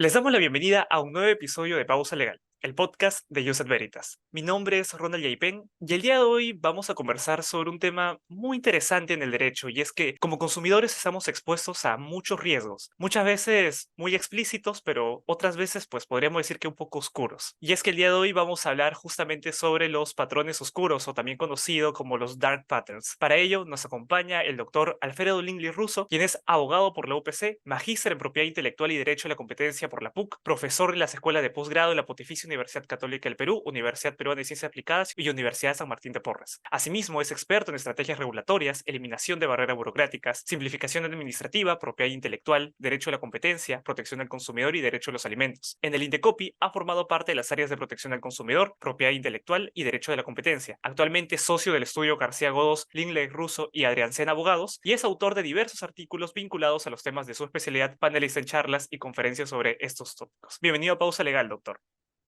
Les damos la bienvenida a un nuevo episodio de Pausa Legal, el podcast de Joseph Veritas. Mi nombre es Ronald Yaipen y el día de hoy vamos a conversar sobre un tema muy interesante en el derecho, y es que como consumidores estamos expuestos a muchos riesgos, muchas veces muy explícitos, pero otras veces pues podríamos decir que un poco oscuros. Y es que el día de hoy vamos a hablar justamente sobre los patrones oscuros, o también conocido como los dark patterns. Para ello nos acompaña el doctor Alfredo Lingley Russo, quien es abogado por la UPC, magíster en propiedad intelectual y derecho de la competencia por la PUC, profesor en las escuelas de posgrado de la Pontificia Universidad Católica del Perú, Universidad Peruana de Ciencias Aplicadas y Universidad San Martín de Porres. Asimismo, es experto en estrategias regulatorias, eliminación de barreras burocráticas, simplificación administrativa, propiedad intelectual, derecho a la competencia, protección al consumidor y derecho a los alimentos. En el Indecopi ha formado parte de las áreas de protección al consumidor, propiedad intelectual y derecho de la competencia. Actualmente es socio del estudio García Godos, Lingley Russo y Adrián Sena Abogados, y es autor de diversos artículos vinculados a los temas de su especialidad, panelista en charlas y conferencias sobre estos tópicos. Bienvenido a Pausa Legal, doctor.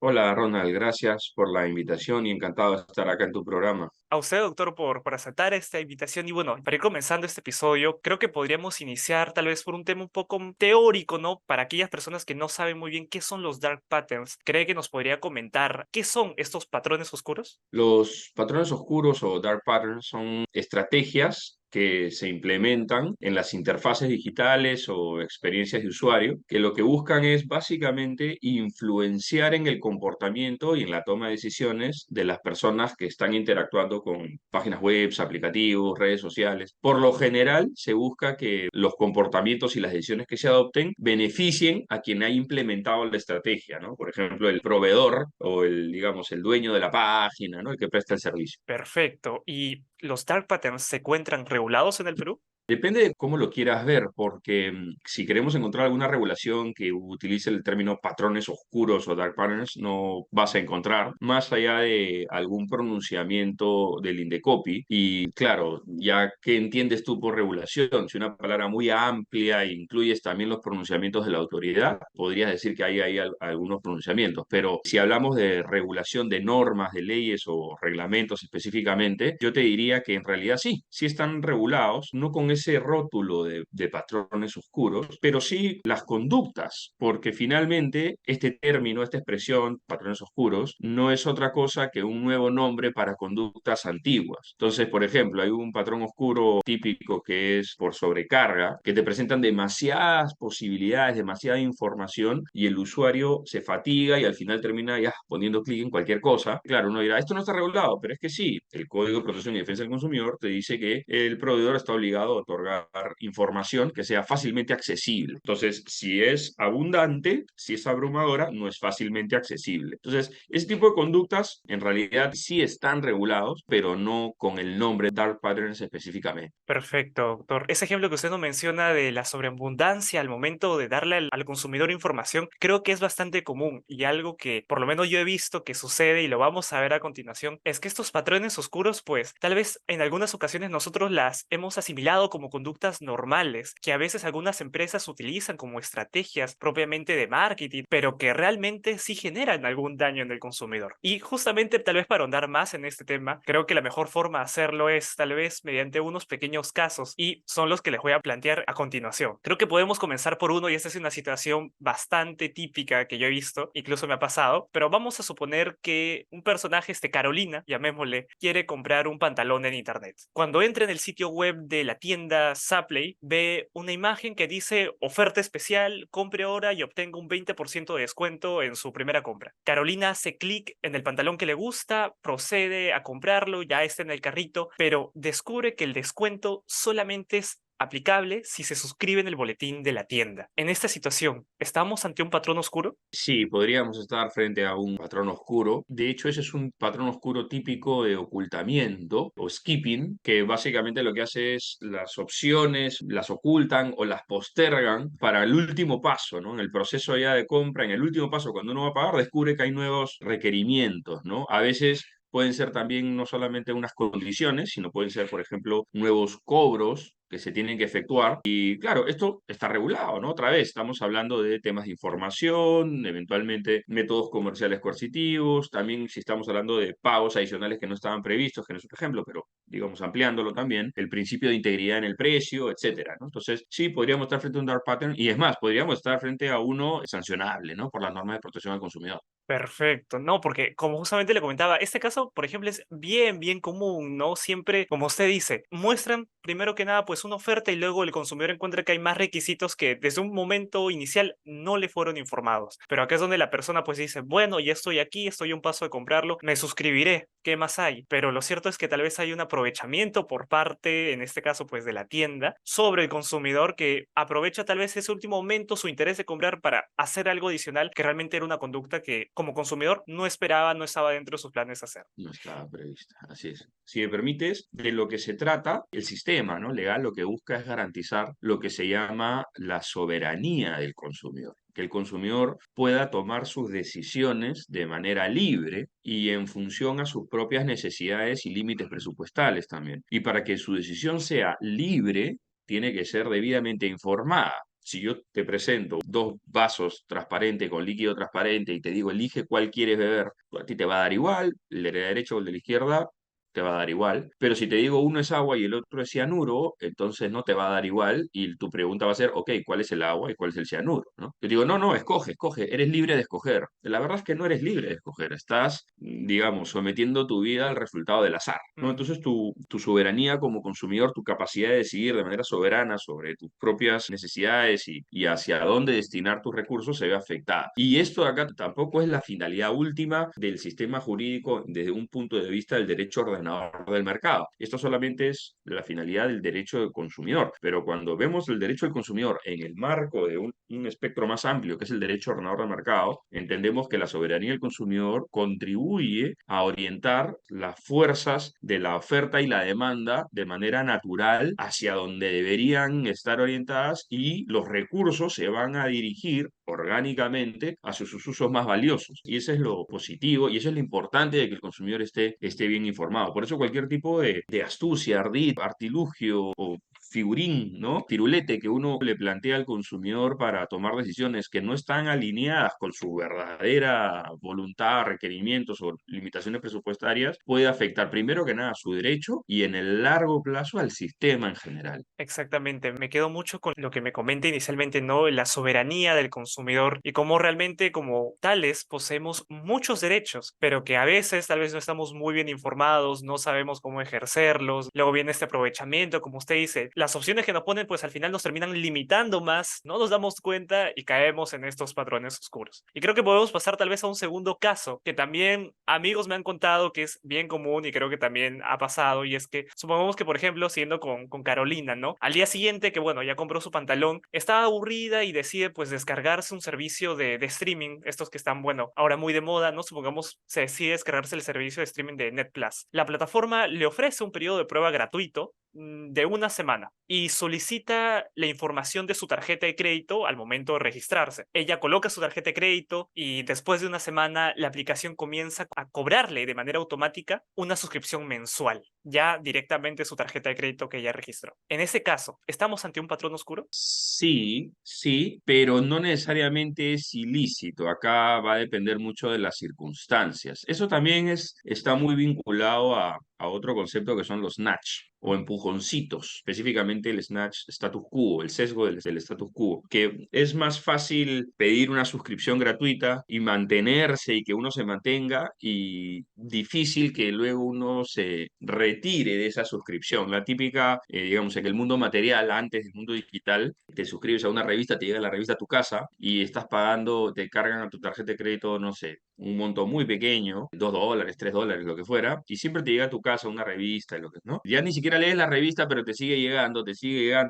Hola Ronald, gracias por la invitación y encantado de estar acá en tu programa. A usted, doctor, por aceptar esta invitación. Y bueno, para ir comenzando este episodio, creo que podríamos iniciar tal vez por un tema un poco teórico, ¿no? Para aquellas personas que no saben muy bien qué son los dark patterns, ¿cree que nos podría comentar qué son estos patrones oscuros? Los patrones oscuros o dark patterns son estrategias que se implementan en las interfaces digitales o experiencias de usuario, que lo que buscan es básicamente influenciar en el comportamiento y en la toma de decisiones de las personas que están interactuando con páginas web, aplicativos, redes sociales. Por lo general, se busca que los comportamientos y las decisiones que se adopten beneficien a quien ha implementado la estrategia, ¿no? Por ejemplo, el proveedor o digamos, el dueño de la página, ¿no? El que presta el servicio. Perfecto. ¿Y los dark patterns se encuentran regulados en el Perú? Depende de cómo lo quieras ver, porque si queremos encontrar alguna regulación que utilice el término patrones oscuros o dark patterns, no vas a encontrar, más allá de algún pronunciamiento del Indecopi. Y claro, ya qué entiendes tú por regulación, si una palabra muy amplia e incluyes también los pronunciamientos de la autoridad, podrías decir que hay algunos pronunciamientos. Pero si hablamos de regulación de normas, de leyes o reglamentos específicamente, yo te diría que en realidad sí, sí están regulados, no con ese rótulo de patrones oscuros, pero sí las conductas, porque finalmente este término, esta expresión, patrones oscuros, no es otra cosa que un nuevo nombre para conductas antiguas. Entonces, por ejemplo, hay un patrón oscuro típico que es por sobrecarga, que te presentan demasiadas posibilidades, demasiada información y el usuario se fatiga y al final termina ya poniendo clic en cualquier cosa. Claro, uno dirá, esto no está regulado, pero es que sí, el Código de Protección y Defensa del Consumidor te dice que el proveedor está obligado a otorgar información que sea fácilmente accesible. Entonces, si es abundante, si es abrumadora, no es fácilmente accesible. Entonces, ese tipo de conductas en realidad sí están regulados, pero no con el nombre Dark Patterns específicamente. Perfecto, doctor. Ese ejemplo que usted nos menciona de la sobreabundancia al momento de darle al consumidor información, creo que es bastante común, y algo que por lo menos yo he visto que sucede y lo vamos a ver a continuación, es que estos patrones oscuros, pues tal vez en algunas ocasiones nosotros las hemos asimilado como conductas normales, que a veces algunas empresas utilizan como estrategias propiamente de marketing, pero que realmente sí generan algún daño en el consumidor. Y justamente tal vez para ahondar más en este tema, creo que la mejor forma de hacerlo es tal vez mediante unos pequeños casos, y son los que les voy a plantear a continuación. Creo que podemos comenzar por uno, y esta es una situación bastante típica que yo he visto, incluso me ha pasado, pero vamos a suponer que un personaje, Carolina, llamémosle, quiere comprar un pantalón en internet. Cuando entra en el sitio web de la tienda Zapply, ve una imagen que dice oferta especial, compre ahora y obtenga un 20% de descuento en su primera compra. Carolina hace clic en el pantalón que le gusta, procede a comprarlo, ya está en el carrito, pero descubre que el descuento solamente es aplicable si se suscribe en el boletín de la tienda. En esta situación, ¿estamos ante un patrón oscuro? Sí, podríamos estar frente a un patrón oscuro. De hecho, ese es un patrón oscuro típico de ocultamiento o skipping, que básicamente lo que hace es las opciones las ocultan o las postergan para el último paso, ¿no? En el proceso ya de compra, en el último paso, cuando uno va a pagar, descubre que hay nuevos requerimientos, ¿no? A veces pueden ser también no solamente unas condiciones, sino pueden ser, por ejemplo, nuevos cobros que se tienen que efectuar. Y claro, esto está regulado, ¿no? Otra vez, estamos hablando de temas de información, eventualmente métodos comerciales coercitivos, también si estamos hablando de pagos adicionales que no estaban previstos, que no es un ejemplo, pero digamos ampliándolo también, el principio de integridad en el precio, etcétera, ¿no? Entonces, sí, podríamos estar frente a un dark pattern y es más, podríamos estar frente a uno sancionable, ¿no? Por las normas de protección al consumidor. Perfecto, no, porque como justamente le comentaba, este caso, por ejemplo, es bien, bien común, ¿no? Siempre, como usted dice, muestran primero que nada pues una oferta y luego el consumidor encuentra que hay más requisitos que desde un momento inicial no le fueron informados. Pero acá es donde la persona pues dice, bueno, ya estoy aquí, estoy a un paso de comprarlo, me suscribiré, ¿qué más hay? Pero lo cierto es que tal vez hay un aprovechamiento por parte, en este caso pues de la tienda, sobre el consumidor que aprovecha tal vez ese último momento su interés de comprar para hacer algo adicional que realmente era una conducta que como consumidor no esperaba, no estaba dentro de sus planes hacer. No estaba prevista, así es. Si me permites, de lo que se trata, el sistema, ¿no? legal lo que busca es garantizar lo que se llama la soberanía del consumidor, que el consumidor pueda tomar sus decisiones de manera libre y en función a sus propias necesidades y límites presupuestales también. Y para que su decisión sea libre, tiene que ser debidamente informada. Si yo te presento dos vasos transparentes con líquido transparente y te digo, elige cuál quieres beber, a ti te va a dar igual, el de la derecha o el de la izquierda te va a dar igual. Pero si te digo uno es agua y el otro es cianuro, entonces no te va a dar igual y tu pregunta va a ser, ok, ¿cuál es el agua y cuál es el cianuro? ¿no? Yo digo, no, no, escoge, escoge, eres libre de escoger. La verdad es que no eres libre de escoger, estás, digamos, sometiendo tu vida al resultado del azar. ¿no? Mm. Entonces tu soberanía como consumidor, tu capacidad de decidir de manera soberana sobre tus propias necesidades y hacia dónde destinar tus recursos se ve afectada. Y esto de acá tampoco es la finalidad última del sistema jurídico desde un punto de vista del derecho ordenador del mercado. Esto solamente es la finalidad del derecho del consumidor. Pero cuando vemos el derecho del consumidor en el marco de un espectro más amplio, que es el derecho ordenador del mercado, entendemos que la soberanía del consumidor contribuye a orientar las fuerzas de la oferta y la demanda de manera natural hacia donde deberían estar orientadas y los recursos se van a dirigir orgánicamente hacia sus usos más valiosos. Y eso es lo positivo y eso es lo importante de que el consumidor esté bien informado. Por eso cualquier tipo de astucia, ardid, artilugio o figurín, ¿no? Tirulete que uno le plantea al consumidor para tomar decisiones que no están alineadas con su verdadera voluntad, requerimientos o limitaciones presupuestarias, puede afectar primero que nada su derecho y en el largo plazo al sistema en general. Exactamente, me quedo mucho con lo que me comenta inicialmente, ¿no? La soberanía del consumidor y cómo realmente como tales poseemos muchos derechos, pero que a veces tal vez no estamos muy bien informados, no sabemos cómo ejercerlos, luego viene este aprovechamiento, como usted dice, las opciones que nos ponen pues al final nos terminan limitando más, no nos damos cuenta y caemos en estos patrones oscuros. Y creo que podemos pasar tal vez a un segundo caso, que también amigos me han contado que es bien común y creo que también ha pasado, y es que supongamos que, por ejemplo, siendo con Carolina, ¿no? Al día siguiente, que bueno, ya compró su pantalón, estaba aburrida y decide pues descargarse un servicio de streaming, estos que están, bueno, ahora muy de moda, ¿no? Supongamos se decide descargarse el servicio de streaming de NetPlus. La plataforma le ofrece un periodo de prueba gratuito de una semana y solicita la información de su tarjeta de crédito al momento de registrarse. Ella coloca su tarjeta de crédito y después de una semana la aplicación comienza a cobrarle de manera automática una suscripción mensual, ya directamente su tarjeta de crédito que ella registró. En ese caso, ¿estamos ante un patrón oscuro? Sí, sí, pero no necesariamente es ilícito. Acá va a depender mucho de las circunstancias. Eso también está muy vinculado a otro concepto que son los nudge o empujoncitos, específicamente el snatch status quo, el sesgo del status quo, que es más fácil pedir una suscripción gratuita y mantenerse y que uno se mantenga y difícil que luego uno se retire de esa suscripción. La típica, digamos, en el mundo material, antes del mundo digital, te suscribes a una revista, te llega la revista a tu casa y estás pagando, te cargan a tu tarjeta de crédito, no sé, un monto muy pequeño, $2, $3, lo que fuera, y siempre te llega a tu casa una revista, y lo que, ¿no? Ya ni siquiera lees la revista, pero te sigue llegando,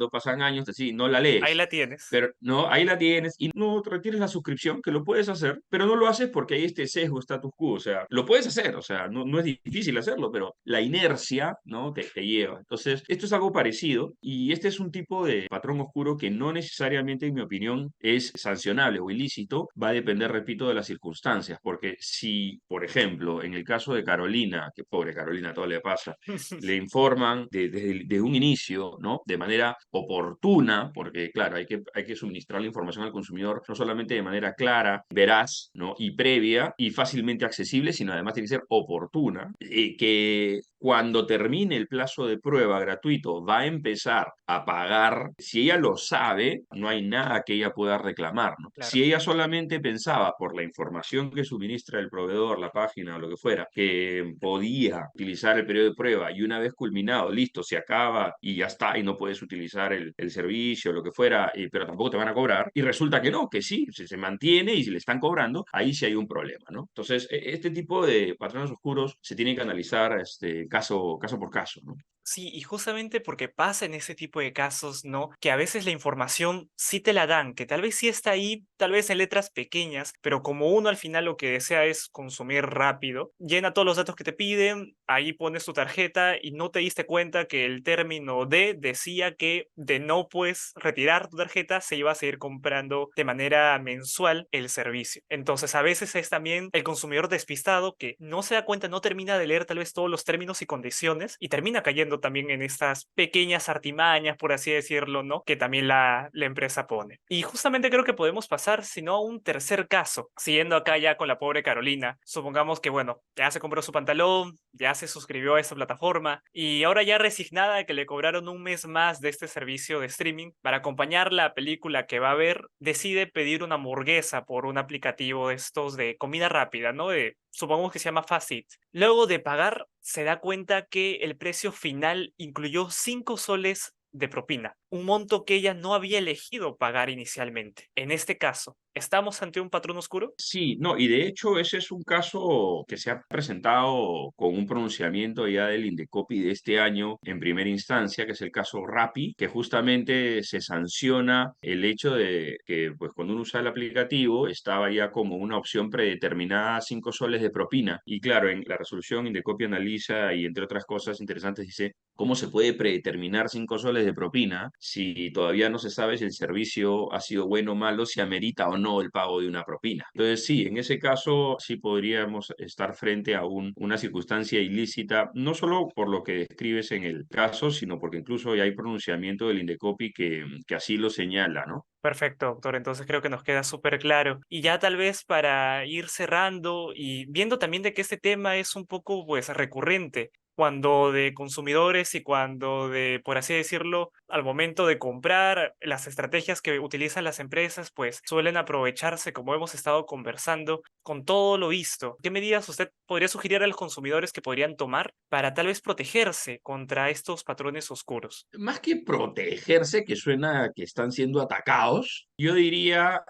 pasan años, no la Ahí lees. la tienes. Pero no, ahí la tienes y no retienes la suscripción, que lo puedes hacer, pero no lo haces porque hay este sesgo status quo, o sea, lo puedes hacer, o sea, no es difícil hacerlo, pero la inercia inercia, ¿no? Te lleva. Entonces, esto es algo parecido y este es un tipo de patrón oscuro que no necesariamente, en mi opinión, es sancionable o ilícito. Va a depender, repito, de las circunstancias, porque si, por ejemplo, en el caso de Carolina, que pobre Carolina, todo le pasa, le informan desde un inicio, ¿no? De manera oportuna, porque claro, hay que suministrar la información al consumidor no solamente de manera clara, veraz, ¿no? Y previa y fácilmente accesible, sino además tiene que ser oportuna, que cuando termine el plazo de prueba gratuito va a empezar a pagar, si ella lo sabe, no hay nada que ella pueda reclamar, ¿no? Claro. Si ella solamente pensaba por la información que suministra el proveedor, la página o lo que fuera, que podía utilizar el periodo de prueba y una vez culminado, listo, se acaba y ya está, y no puedes utilizar el servicio o lo que fuera, pero tampoco te van a cobrar, y resulta que no, que sí, se mantiene y si le están cobrando, ahí sí hay un problema, ¿no? Entonces, este tipo de patrones oscuros se tienen que analizar caso por caso, ¿no? Sí, y justamente porque pasa en ese tipo de casos, ¿no? Que a veces la información sí te la dan, que tal vez sí está ahí, tal vez en letras pequeñas, pero como uno al final lo que desea es consumir rápido, llena todos los datos que te piden, ahí pones tu tarjeta y no te diste cuenta que el término D decía que de no puedes retirar tu tarjeta se iba a seguir comprando de manera mensual el servicio. Entonces a veces es también el consumidor despistado que no se da cuenta, no termina de leer tal vez todos los términos y condiciones y termina cayendo también en estas pequeñas artimañas, por así decirlo, ¿no? Que también la empresa pone. Y justamente creo que podemos pasar, si no, a un tercer caso, siguiendo acá ya con la pobre Carolina. Supongamos que, bueno, ya se compró su pantalón, ya se suscribió a esta plataforma y ahora ya resignada de que le cobraron un mes más de este servicio de streaming para acompañar la película que va a ver, decide pedir una hamburguesa por un aplicativo de estos de comida rápida, ¿no? Supongamos que se llama Fast Eat. Luego de pagar, se da cuenta que el precio final incluyó 5 soles de propina, un monto que ella no había elegido pagar inicialmente. En este caso, ¿estamos ante un patrón oscuro? Sí, no, y de hecho ese es un caso que se ha presentado con un pronunciamiento ya del Indecopi de este año en primera instancia, que es el caso Rappi, que justamente se sanciona el hecho de que pues cuando uno usa el aplicativo estaba ya como una opción predeterminada 5 soles de propina. Y claro, en la resolución Indecopi analiza y entre otras cosas interesantes dice cómo se puede predeterminar 5 soles de propina si todavía no se sabe si el servicio ha sido bueno o malo, si amerita o no el pago de una propina. Entonces, sí, en ese caso sí podríamos estar frente a una circunstancia ilícita, no solo por lo que describes en el caso, sino porque incluso ya hay pronunciamiento del Indecopi que así lo señala, ¿no? Perfecto, doctor. Entonces creo que nos queda súper claro. Y ya tal vez para ir cerrando y viendo también de que este tema es un poco pues recurrente, cuando de consumidores y cuando de, por así decirlo, al momento de comprar, las estrategias que utilizan las empresas pues suelen aprovecharse, como hemos estado conversando, con todo lo visto. ¿Qué medidas usted podría sugerir a los consumidores que podrían tomar para tal vez protegerse contra estos patrones oscuros? Más que protegerse, que suena que están siendo atacados, yo diría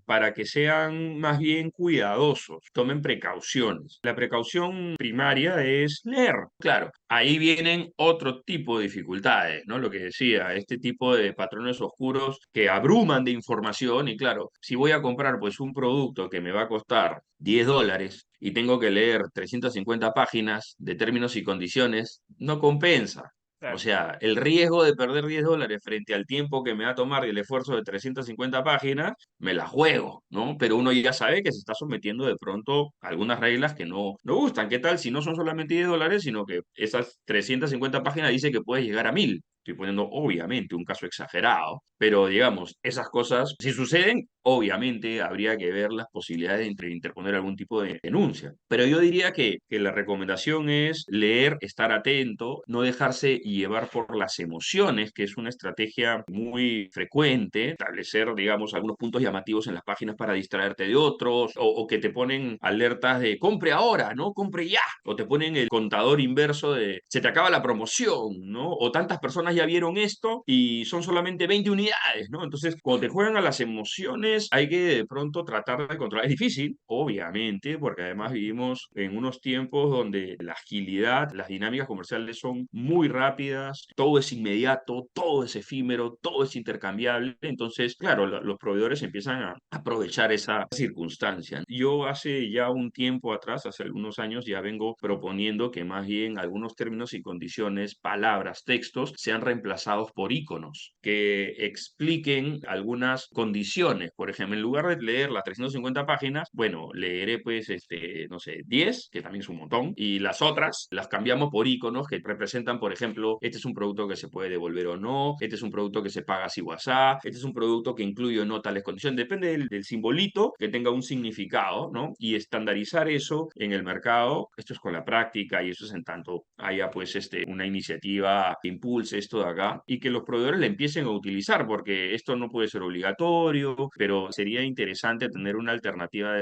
para que sean más bien cuidadosos, tomen precauciones. La precaución primaria es leer. Claro, ahí vienen otro tipo de dificultades, ¿no? Lo que decía, este tipo de patrones oscuros que abruman de información y claro, si voy a comprar pues un producto que me va a costar $10 y tengo que leer 350 páginas de términos y condiciones, no compensa. O Claro. sea, el riesgo de perder $10 frente al tiempo que me va a tomar y el esfuerzo de 350 páginas, me la juego, ¿no? Pero uno ya sabe que se está sometiendo de pronto a algunas reglas que no gustan. ¿Qué tal si no son solamente $10, sino que esas 350 páginas dice que puedes llegar a 1000? Estoy poniendo obviamente un caso exagerado, pero digamos, esas cosas, si suceden, obviamente habría que ver las posibilidades de interponer algún tipo de denuncia. Pero yo diría que la recomendación es leer, estar atento, no dejarse llevar por las emociones, que es una estrategia muy frecuente, establecer, digamos, algunos puntos llamativos en las páginas para distraerte de otros, o que te ponen alertas de compre ahora, ¿no? Compre ya, o te ponen el contador inverso de se te acaba la promoción, ¿no? O tantas personas ya vieron esto y son solamente 20 unidades, ¿no? Entonces, cuando te juegan a las emociones, hay que de pronto tratar de controlar. Es difícil, obviamente, porque además vivimos en unos tiempos donde la agilidad, las dinámicas comerciales son muy rápidas, todo es inmediato, todo es efímero, todo es intercambiable. Entonces, claro, los proveedores empiezan a aprovechar esa circunstancia. Yo hace ya un tiempo atrás, hace algunos años, ya vengo proponiendo que más bien algunos términos y condiciones, palabras, textos, sean reemplazados por iconos que expliquen algunas condiciones. Por ejemplo, en lugar de leer las 350 páginas, bueno, leeré pues, no sé, 10, que también es un montón, y las otras las cambiamos por iconos que representan, por ejemplo, este es un producto que se puede devolver o no, este es un producto que se paga así WhatsApp, este es un producto que incluye o no tales condiciones, depende del simbolito que tenga un significado, ¿no? Y estandarizar eso en el mercado, esto es con la práctica y eso es en tanto haya pues una iniciativa que impulse esto de acá y que los proveedores le empiecen a utilizar, porque esto no puede ser obligatorio, pero sería interesante tener una alternativa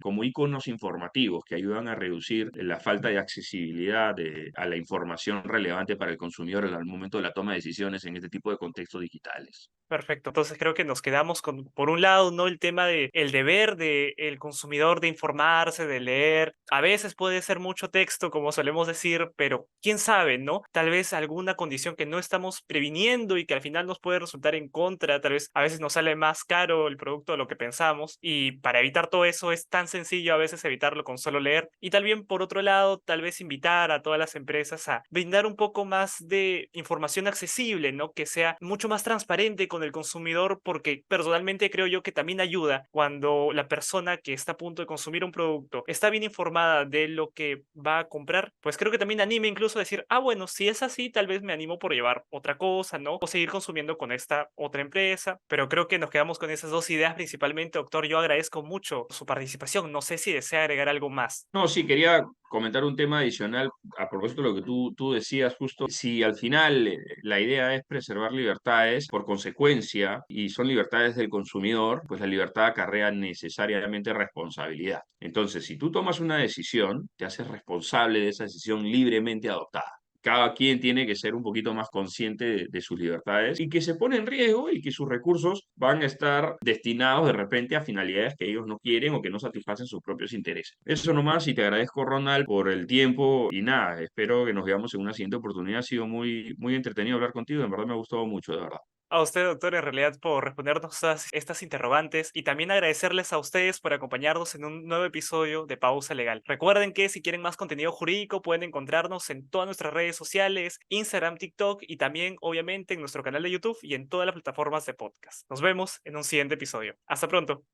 como iconos informativos que ayudan a reducir la falta de accesibilidad a la información relevante para el consumidor al momento de la toma de decisiones en este tipo de contextos digitales. Perfecto. Entonces creo que nos quedamos con, por un lado, ¿no? El tema de el deber del consumidor de informarse, de leer. A veces puede ser mucho texto, como solemos decir, pero quién sabe, ¿no? Tal vez alguna condición que no estamos previniendo y que al final nos puede resultar en contra. Tal vez a veces nos sale más caro el producto de lo que pensamos. Y para evitar todo eso es tan sencillo a veces evitarlo con solo leer. Y también, por otro lado, tal vez invitar a todas las empresas a brindar un poco más de información accesible, ¿no? Que sea mucho más transparente con el consumidor, porque personalmente creo yo que también ayuda cuando la persona que está a punto de consumir un producto está bien informada de lo que va a comprar, pues creo que también anime incluso a decir, ah, bueno, si es así, tal vez me animo por llevar otra cosa, ¿no? O seguir consumiendo con esta otra empresa, pero creo que nos quedamos con esas dos ideas principalmente, doctor. Yo agradezco mucho su participación. No sé si desea agregar algo más. No, sí, quería comentar un tema adicional a propósito de lo que tú decías justo. Si al final la idea es preservar libertades, por consecuencia, y son libertades del consumidor, pues la libertad acarrea necesariamente responsabilidad. Entonces, si tú tomas una decisión, te haces responsable de esa decisión libremente adoptada. Cada quien tiene que ser un poquito más consciente de sus libertades y que se pone en riesgo y que sus recursos van a estar destinados de repente a finalidades que ellos no quieren o que no satisfacen sus propios intereses. Eso nomás y te agradezco, Ronald, por el tiempo y nada, espero que nos veamos en una siguiente oportunidad. Ha sido muy, muy entretenido hablar contigo, en verdad me ha gustado mucho, de verdad. A usted, doctor, en realidad por respondernos todas estas interrogantes y también agradecerles a ustedes por acompañarnos en un nuevo episodio de Pausa Legal. Recuerden que si quieren más contenido jurídico pueden encontrarnos en todas nuestras redes sociales, Instagram, TikTok y también obviamente en nuestro canal de YouTube y en todas las plataformas de podcast. Nos vemos en un siguiente episodio. Hasta pronto.